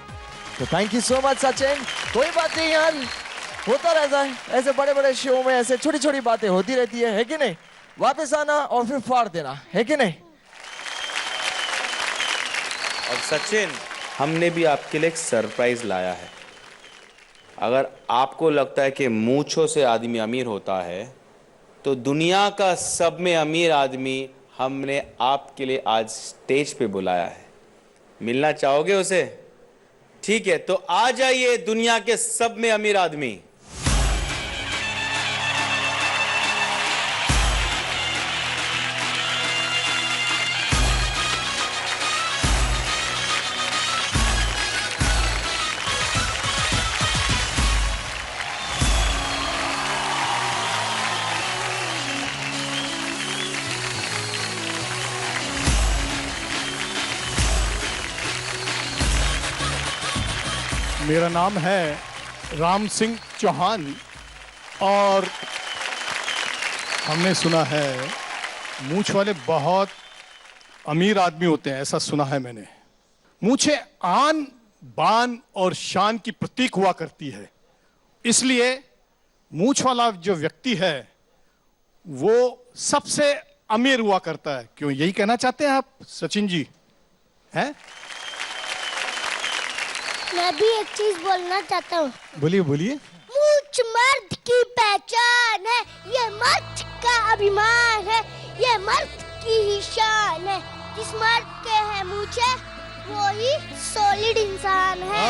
तो thank you so much Sachin. कोई बात नहीं यार, होता रहता है ऐसे बड़े बड़े शो में, ऐसे छोटी छोटी बातें होती रहती है कि नहीं? वापस आना और फिर फाड़ देना, है कि नहीं? और सचिन, हमने भी आपके लिए एक सरप्राइज लाया है। अगर आपको लगता है कि मूंछों से आदमी अमीर होता है, तो दुनिया का सब में अमीर आदमी हमने आपके लिए आज स्टेज पे बुलाया है। मिलना चाहोगे उसे? ठीक है, तो आ जाइए दुनिया के सब में अमीर आदमी। मेरा नाम है राम सिंह चौहान और हमने सुना है मूंछ वाले बहुत अमीर आदमी होते हैं, ऐसा सुना है मैंने। मूंछें आन बान और शान की प्रतीक हुआ करती है, इसलिए मूंछ वाला जो व्यक्ति है वो सबसे अमीर हुआ करता है। क्यों, यही कहना चाहते हैं आप सचिन जी? हैं? मैं भी एक चीज बोलना चाहता हूँ। बोलिए बोलिए। मूंछ मर्द की पहचान है, ये मर्द का अभिमान है, ये मर्द की ही शान है। जिस मर्द के है मूंछे वो ही सॉलिड इंसान है।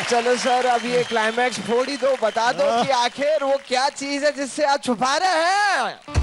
चलो सर, अब ये क्लाइमैक्स फोड़ ही दो, बता दो कि आखिर वो क्या चीज है जिससे आप छुपा रहे हैं।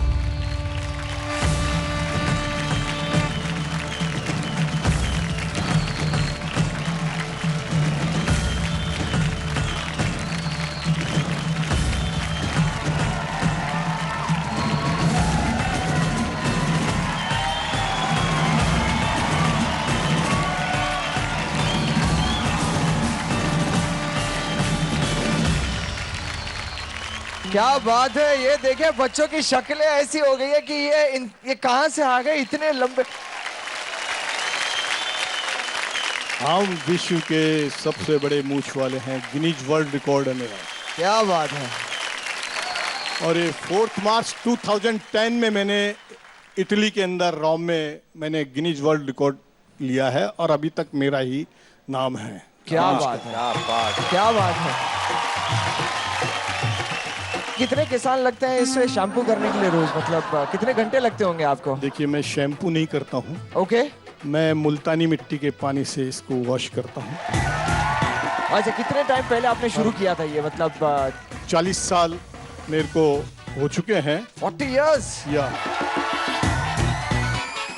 क्या बात है, ये देखे बच्चों की शक्लें ऐसी हो गई है कि ये कहां से आ गए इतने लंबे। हम विश्व के सबसे बड़े मूंछ वाले हैं, गिनीज वर्ल्ड रिकॉर्ड है मेरा। क्या बात है। और ये 4 मार्च 2010 में मैंने इटली के अंदर रोम में मैंने गिनीज वर्ल्ड रिकॉर्ड लिया है और अभी तक मेरा ही नाम है। क्या बात है, क्या बात है, क्या बात है। कितने किसान लगते हैं इसे शैम्पू करने के लिए रोज, मतलब कितने घंटे लगते होंगे आपको? देखिए, मैं शैम्पू नहीं करता हूँ। ओके। मैं मुल्तानी मिट्टी के पानी से इसको वॉश करता हूँ। अच्छा, कितने टाइम पहले आपने शुरू किया था ये, मतलब? 40 साल मेरे को हो चुके हैं। 40 years? या।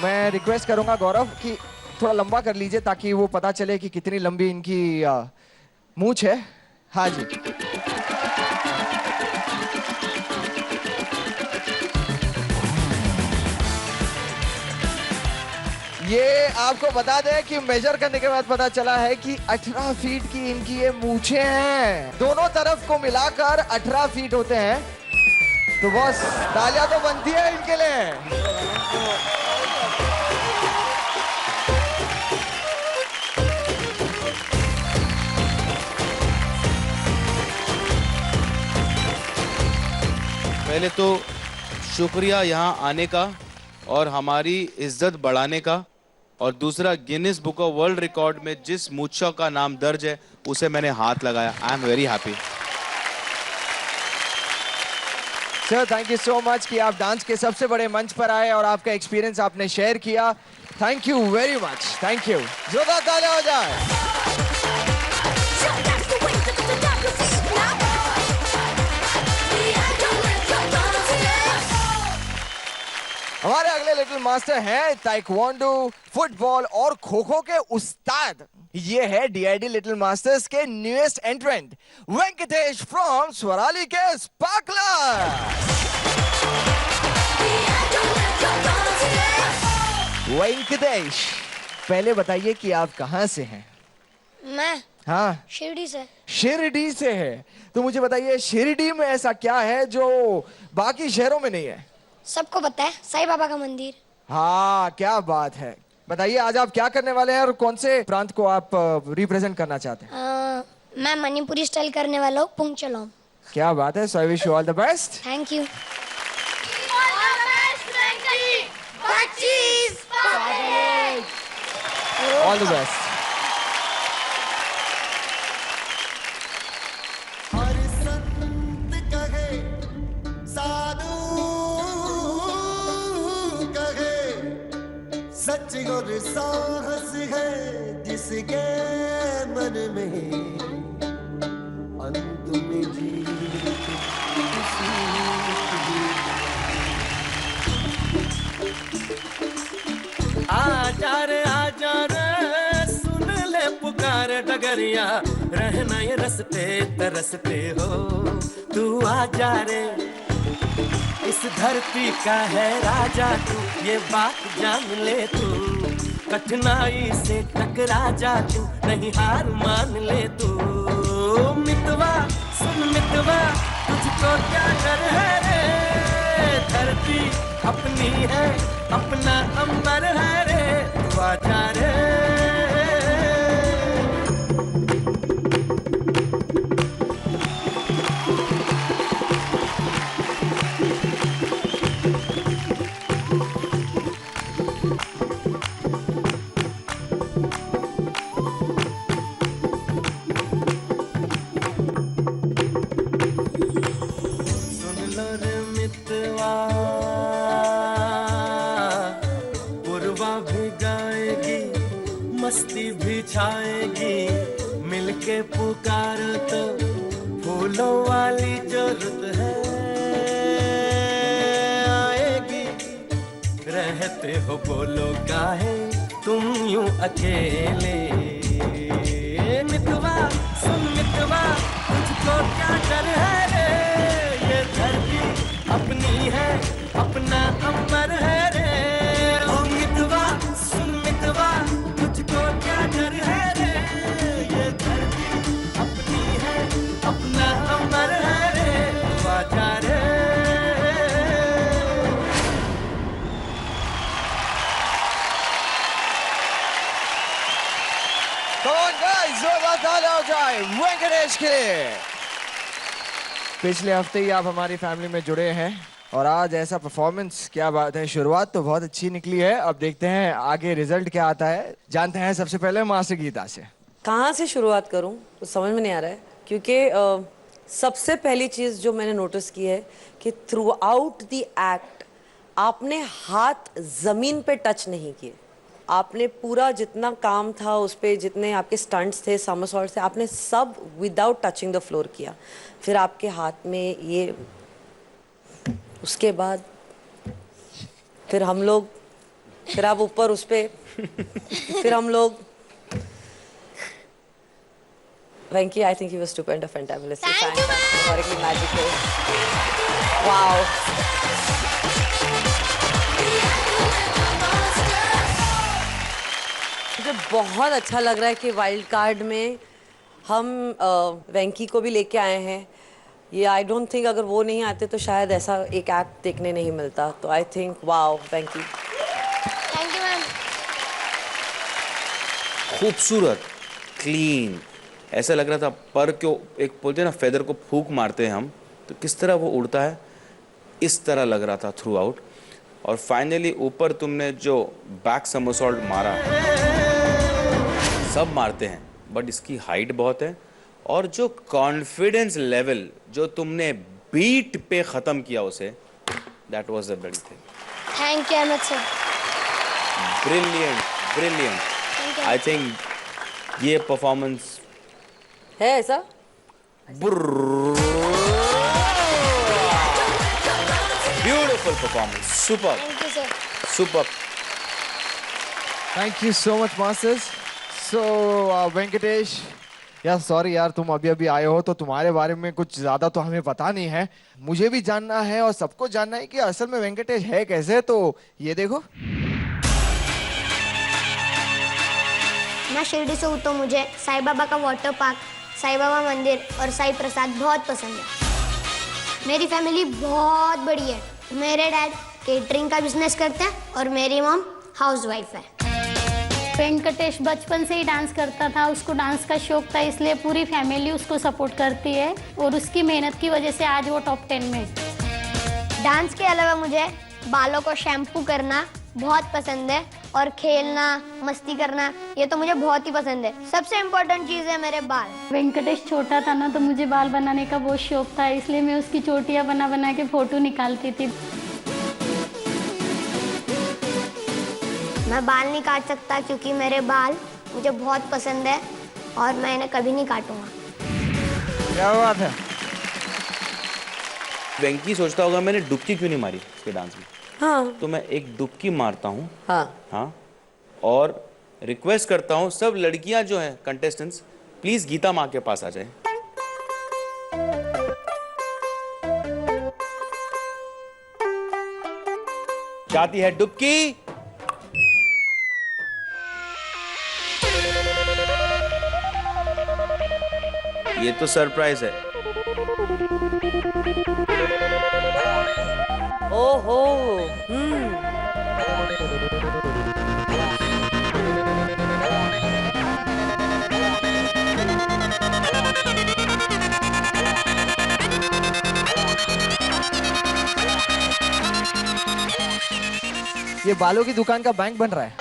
मैं रिक्वेस्ट करूंगा गौरव कि थोड़ा लंबा कर लीजिए ताकि वो पता चले कि कितनी लंबी इनकी मूंछ है। हाँ जी। ये आपको बता दें कि मेजर करने के बाद पता चला है कि 18 फीट की इनकी ये मूंछें हैं। दोनों तरफ को मिलाकर 18 फीट होते हैं। तो बस तालियां तो बनती है इनके लिए। पहले तो शुक्रिया यहाँ आने का और हमारी इज्जत बढ़ाने का, और दूसरा Guinness book of world record में जिस मूंछों का नाम दर्ज है उसे मैंने हाथ लगाया। I am very happy. Sir, thank you so much कि आप डांस के सबसे बड़े मंच पर आए और आपका एक्सपीरियंस आपने शेयर किया। Thank you very much. Thank you. जोरदार तालियां हो जाए। हमारे अगले लिटिल मास्टर हैं ताइक्वांडो, फुटबॉल और खो खो के उस्ताद। ये है डीआईडी लिटिल मास्टर्स के न्यूएस्ट एंट्रेंट वेंकटेश फ्रॉम स्वराली के स्पार्कलर। वेंकटेश, पहले बताइए कि आप कहां से हैं? मैं हाँ, शिरडी से। शिरडी से है। तो मुझे बताइए, शिरडी में ऐसा क्या है जो बाकी शहरों में नहीं है? सबको पता है, साईं बाबा का मंदिर। हाँ, क्या बात है। बताइए, आज आप क्या करने वाले हैं और कौन से प्रांत को आप रिप्रेजेंट करना चाहते हैं? मैं मणिपुरी स्टाइल करने वाला हूँ, पुंगचलोम। क्या बात है। So I wish you all the best. Thank you. All the best. सच और साहस है जिसके मन में अंत में जीत आजा रे सुन ले पुकार डगरिया रहना ये रस्ते तरसते हो तू आजा रे इस धरती का है राजा तू ये बात जान ले तू कठिनाई से टकरा जा तू नहीं हार मान ले तू मितवा सुन मितवा तुझको क्या डर है रे धरती अपनी है अपना अंबर है रे तू आजा रे मस्ती भी छाएगी मिलके पुकार तो फूलों वाली जरूरत है आएगी रहते हो बोलो काहे तुम यूं अकेले मितवा सुन मितवा तुझको क्या डर है रे ये धरती अपनी है अपना अंबर है रे ओ मितवा सुन मितवा तुझको क्या डर है रे ये धरती अपनी है अपना अंबर है रे आजा रे Come on guys, जोरदार तालियां हो जाए वेंकटेश के लिए। पिछले हफ्ते ही आप हमारी फैमिली में जुड़े हैं और आज ऐसा परफॉर्मेंस, क्या बात है। शुरुआत तो बहुत अच्छी निकली है, अब देखते हैं आगे रिजल्ट क्या आता है। जानते हैं सबसे पहले मास्टर गीता से। कहाँ से शुरुआत करूँ तो समझ में नहीं आ रहा है, क्योंकि सबसे पहली चीज़ जो मैंने नोटिस की है कि थ्रू आउट द एक्ट आपने हाथ ज़मीन पे टच नहीं किए। आपने पूरा जितना काम था उस पर, जितने आपके स्टंट्स थे, समरसॉल्ट थे, आपने सब विदाउट टचिंग द फ्लोर किया। फिर आपके हाथ में ये, उसके बाद फिर हम लोग, फिर आप ऊपर उस पे, फिर हम लोग। Venki, I think you were stupendous, fantabulous. Thank you, ma'am. Historically magical. Wow. मुझे बहुत अच्छा लग रहा है कि वाइल्ड कार्ड में हम वेंकी को भी लेके आए हैं। ये आई डोंट थिंक अगर वो नहीं आते तो शायद ऐसा एक एक्ट देखने नहीं मिलता। तो I think wow Venky. Thank you ma'am. खूबसूरत, क्लीन, ऐसा लग रहा था पर क्यों एक बोलते हैं ना फेदर को फूंक मारते हैं हम, तो किस तरह वो उड़ता है इस तरह लग रहा था थ्रू आउट। और फाइनली ऊपर तुमने जो बैक समरसॉल्ट मारा, सब मारते हैं बट इसकी हाइट बहुत है, और जो कॉन्फिडेंस लेवल जो तुमने बीट पे ख़त्म किया उसे, that was the big thing. Thank you Amit sir. Brilliant brilliant. I think ये परफॉर्मेंस है ऐसा। Beautiful performance, super super. Thank you so much masters. So Venkatesh, यार सॉरी यार, तुम अभी अभी आए हो तो तुम्हारे बारे में कुछ ज्यादा तो हमें पता नहीं है। मुझे भी जानना है और सबको जानना है कि असल में वेंकटेश है कैसे। तो ये देखो, मैं शिरडी से हूँ तो मुझे साईं बाबा का वाटर पार्क, साईं बाबा मंदिर और साईं प्रसाद बहुत पसंद है। मेरी फैमिली बहुत बड़ी है। मेरे डैड केटरिंग का बिजनेस करते हैं और मेरी मॉम हाउसवाइफ है। वेंकटेश बचपन से ही डांस करता था, उसको डांस का शौक था, इसलिए पूरी फैमिली उसको सपोर्ट करती है और उसकी मेहनत की वजह से आज वो टॉप 10 में। डांस के अलावा मुझे बालों को शैम्पू करना बहुत पसंद है और खेलना, मस्ती करना, ये तो मुझे बहुत ही पसंद है। सबसे इम्पोर्टेंट चीज़ है मेरे बाल। वेंकटेश छोटा था ना तो मुझे बाल बनाने का बहुत शौक था, इसलिए मैं उसकी चोटियाँ बना बना के फोटो निकालती थी। मैं बाल नहीं काट सकता क्योंकि मेरे बाल मुझे बहुत पसंद है और मैं इन्हें कभी नहीं काटूंगा। क्या बात है। वेंकी सोचता होगा मैंने डुबकी क्यों नहीं मारी इसके डांस में। हाँ। तो मैं एक डुबकी मारता हूँ। हाँ। और रिक्वेस्ट करता हूँ सब लड़कियां जो हैं कंटेस्टेंट्स, प्लीज गीता माँ के पास आ जाए। जाती है डुबकी। ये तो सरप्राइज है। ओहो। ये बालों की दुकान का बैंक बन रहा है।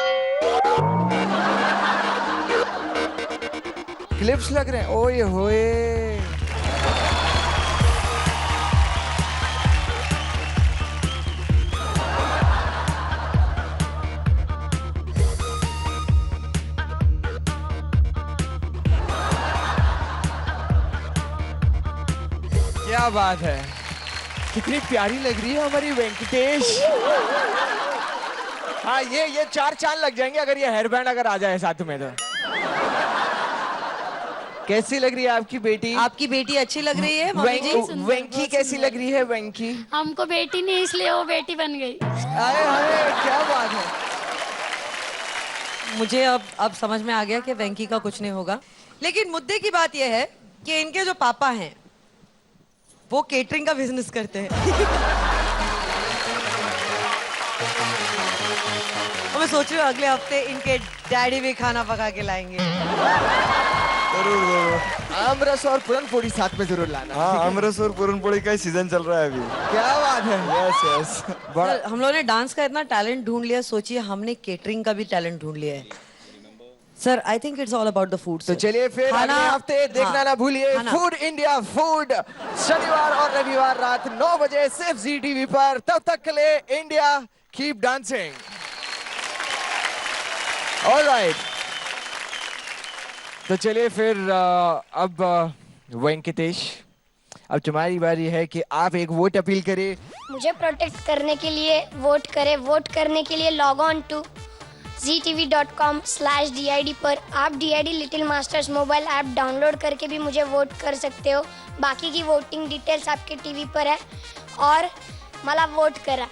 क्लिप्स लग रहे हैं। ओए होए। क्या बात है, कितनी प्यारी लग रही है हमारी वेंकटेश। हाँ, ये 4 चांद लग जाएंगे अगर ये हेयर बैंड अगर आ जाए साथ में तो। कैसी लग रही है आपकी बेटी? आपकी बेटी अच्छी लग रही है मम्मी जी। वेंकी कैसी लग रही है वेंकी? हमको बेटी नहीं इसलिए वो बेटी बन गई। अरे अरे क्या बात है। मुझे अब समझ में आ गया कि वेंकी का कुछ नहीं होगा। लेकिन मुद्दे की बात यह है कि इनके जो पापा हैं वो केटरिंग का बिजनेस करते हैं। और मैं सोच रही हूँ अगले हफ्ते इनके डैडी भी खाना पका के लाएंगे। जरूर। आमरस और पूरनपोड़ी साथ में जरूर लाना। हाँ, आमरस और पूरनपोड़ी का ही सीजन चल रहा है अभी। क्या बात है। यस। सर, हम लोगों ने डांस का इतना टैलेंट ढूंढ लिया, सोचिए हमने केटरिंग का भी टैलेंट ढूंढ लिया है। Sir, I think it's all about the food. तो चलिए फिर अगले हफ्ते देखना ना भूलिए फूड इंडिया फूड, शनिवार और रविवार रात 9 बजे सिर्फ जी टीवी पर। तब तक के लिए इंडिया कीप डांसिंग। ऑलराइट, तो चलिए फिर अब वेंकटेश, अब तुम्हारी बारी है कि आप एक वोट अपील करें। मुझे प्रोटेक्ट करने के लिए वोट करें। वोट करने के लिए लॉग ऑन टू ztv.com/DID पर आप DID little masters mobile app download करके भी मुझे वोट कर सकते हो। बाकी की वोटिंग डिटेल्स आपके टीवी पर है और मला वोट करा।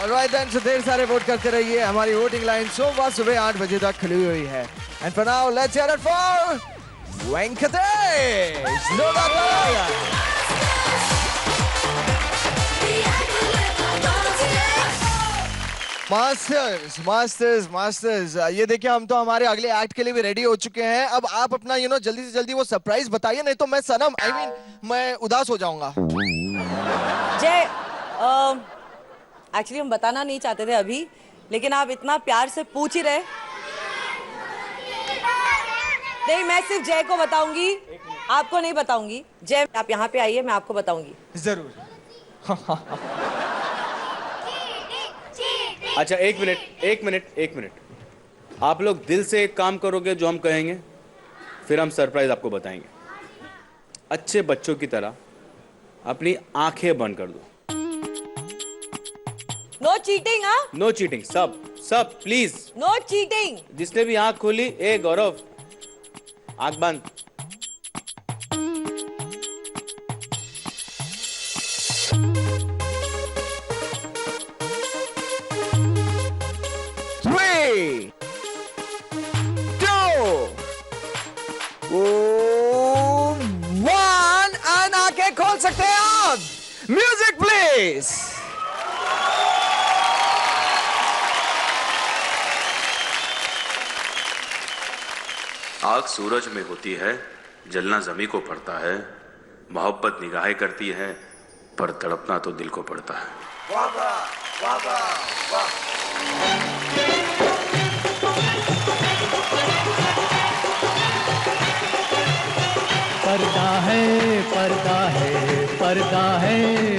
ऑलराइट देन, सो ढेर सारे वोट करते रहिए। हमारी वोटिंग लाइन सोमवार सुबह 8 बजे तक खुली हुई है। And for now let's hear it for Venkatesh. Masters, ये देखिए हम तो हमारे अगले एक्ट के लिए भी रेडी हो चुके हैं। अब आप अपना जल्दी से जल्दी वो सरप्राइज बताइए, नहीं तो मैं सनम मैं उदास हो जाऊंगा। जय, एक्चुअली हम बताना नहीं चाहते थे अभी, लेकिन आप इतना प्यार से पूछ ही रहे। नहीं, मैं सिर्फ जय को बताऊंगी, आपको नहीं बताऊंगी। जय, आप यहाँ पे आइए, मैं आपको बताऊंगी। जरूर। अच्छा, एक मिनट। आप लोग दिल से एक काम करोगे जो हम कहेंगे, फिर हम सरप्राइज आपको बताएंगे। अच्छे बच्चों की तरह अपनी आंखें बंद कर दो। No cheating. हाँ, नो चीटिंग। सब प्लीज, नो चीटिंग। जिसने भी आंख खोली, ए गौरव, आंख बंद। खोल सकते हैं आप। Music please. आग सूरज में होती है, जलना जमी को पड़ता है। मोहब्बत निगाहें करती है, पर तड़पना तो दिल को पड़ता है। वाह वाह वाह वाह। पर्दा है पर्दा है पर्दा है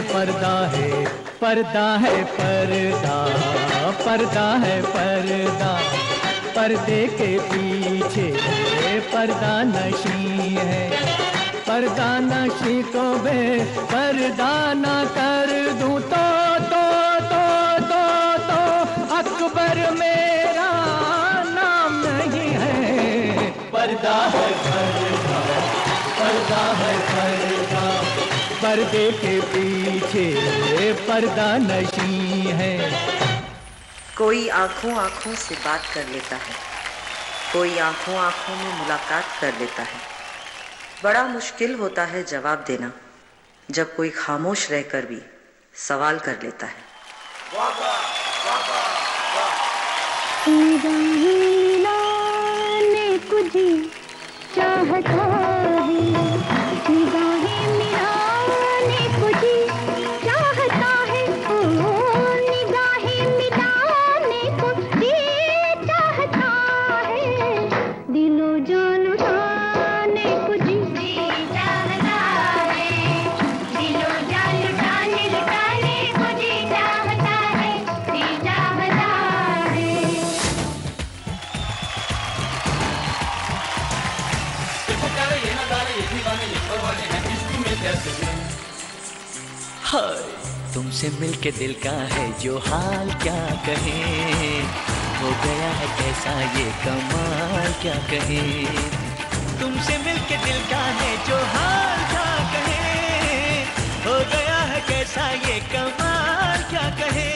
पर्दा है पर्दा है पर्दा पर्दा है पर्दा, पर्दे के पीछे पर्दा नशी है, पर्दा नशी को बे पर्दा न कर दूं तो अकबर मेरा नाम नहीं है। पर्दा है पर्दा, पर्दा है पर्दा, पर्दे के पीछे पर्दा नशी है। कोई आंखों आंखों से बात कर लेता है, कोई आंखों आंखों में मुलाकात कर लेता है। बड़ा मुश्किल होता है जवाब देना जब कोई खामोश रहकर भी सवाल कर लेता है। मिलाने कुछ चाहता है, निगाहें मिलाने कुछ चाहता है, ओ निगाहें मिलाने कुछ चाहता है, दिलो जान लुटाने कुछ चाहता है, दिलो जान लुटाने कुछ चाहता है, चाहता है। हाय तुमसे मिलके दिल का है जो हाल क्या कहे, हो गया है कैसा ये कमाल क्या कहे। तुमसे मिलके दिल का है जो हाल क्या कहे, हो गया है कैसा ये कमाल क्या कहे।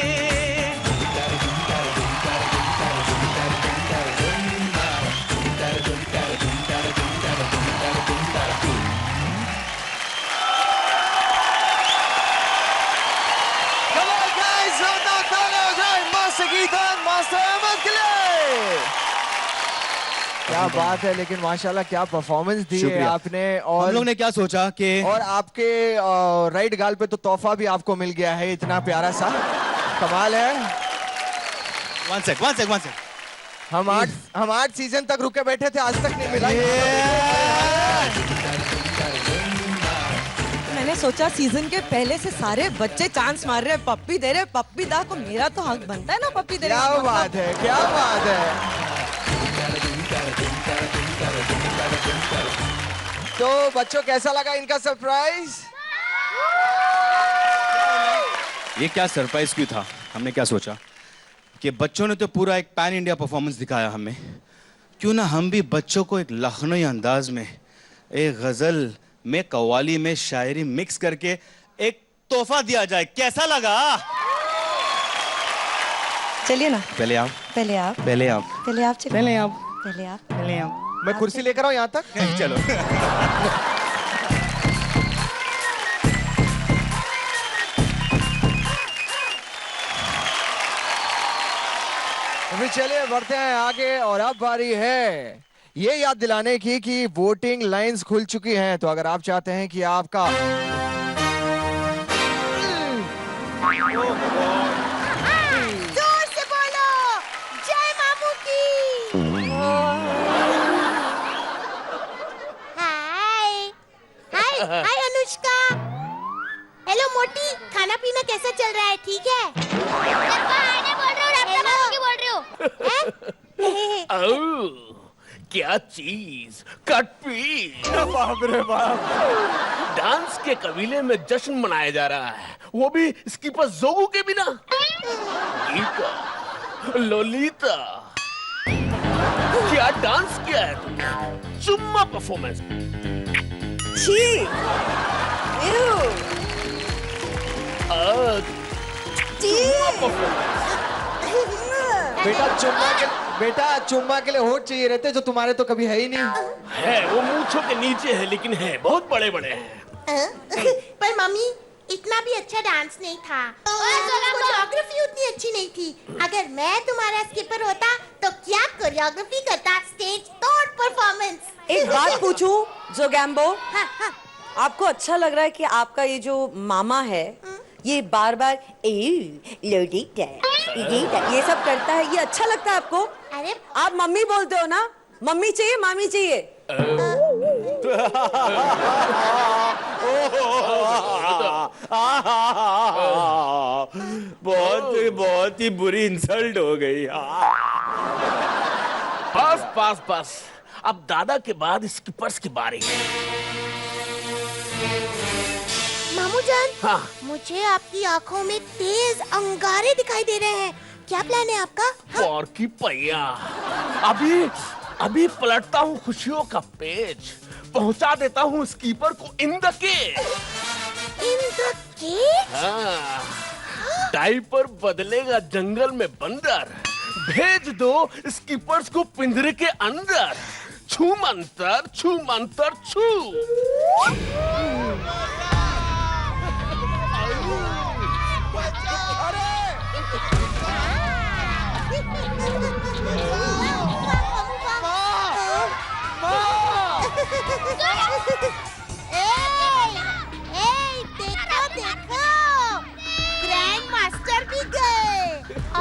क्या बात है, लेकिन माशाल्लाह क्या परफॉर्मेंस दी है आपने। और हम लोग ने क्या सोचा कि और आपके राइट गाल पे तो तोहफा भी आपको मिल गया है, इतना प्यारा सा, कमाल है। वन सेक हम 8 सीजन तक रुके बैठे थे, आज तक नहीं मिला। मैंने सोचा सीजन के पहले से सारे बच्चे चांस मार रहे हैं, पप्पी दे रहे, पप्पी दा को मेरा तो हक बनता है ना पप्पी दे। क्या बात है, क्या बात है। तो बच्चों कैसा लगा इनका सरप्राइज? ये क्या सरप्राइज क्यों था? हमने क्या सोचा कि बच्चों ने तो पूरा एक पैन इंडिया परफॉर्मेंस दिखाया हमें, क्यों ना हम भी बच्चों को एक लखनवी अंदाज में, एक गजल में, कव्वाली में शायरी मिक्स करके एक तोहफा दिया जाए। कैसा लगा? चलिए ना, पहले आप, पहले आप, पहले आप, पहले आप, पहले आप, पहले आप, पहले आप। मैं कुर्सी लेकर आऊं यहाँ तक? चलो। अभी चलिए बढ़ते हैं आगे, और अब बारी है ये याद दिलाने की कि वोटिंग लाइंस खुल चुकी हैं। तो अगर आप चाहते हैं कि आपका जोर से बोलो, जय मामू की। हाय हाय अनुष्का। हेलो मोटी, खाना पीना कैसा चल रहा है? ठीक है? क्या चीज, कट पीस। बाप रे बाप। डांस के कबीले में जश्न मनाया जा रहा है, वो भी स्कीपर जोगू के बिना। गीता, लोलिता, क्या डांस किया है तुमने? चुम्मा परफॉर्मेंस। छी, चुम्मा परफॉर्मेंस। बेटा चुम्मा के लिए होठ चाहिए रहते, जो तुम्हारे तो कभी है ही नहीं। है, वो मूंछों के नीचे है, लेकिन है बहुत बड़े बड़े हैं। पर मम्मी इतना भी अच्छा डांस नहीं था, कोरियोग्राफी उतनी अच्छी नहीं थी। अगर मैं तुम्हारा स्किपर होता तो क्या कोरियोग्राफी करता, स्टेज तोड़ परफॉर्मेंस। एक बात पूछूं जो गैम्बो, हाँ, हाँ। आपको अच्छा लग रहा है कि आपका ये जो मामा है ये बार बार ये सब करता है, ये अच्छा लगता है आपको? अरे आप मम्मी बोलते हो ना, मम्मी चाहिए मामी चाहिए। ओ बहुत ही बुरी इंसल्ट हो गई। बस बस बस, अब दादा के बाद स्किपर्स की बारी है। मामू जान, हाँ। मुझे आपकी आंखों में तेज अंगारे दिखाई दे रहे हैं। क्या प्लान है आपका? और की पैया, अभी पलटता हूँ खुशियों का पेज, पहुंचा देता हूँ स्कीपर को in the cage. In the cage? हाँ, डायपर बदलेगा जंगल में बंदर, भेज दो स्कीपर्स को पिंजरे के अंदर। छू मंतर छू मंतर छू। देखो, ग्रैंड मास्टर भी गए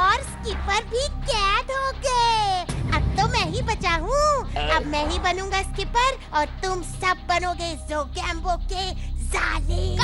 और स्कीपर भी कैद हो गए। अब तो मैं ही बचा हूँ। अब मैं ही बनूंगा स्कीपर और तुम सब बनोगे ज़ोगैम्बो के जालिम।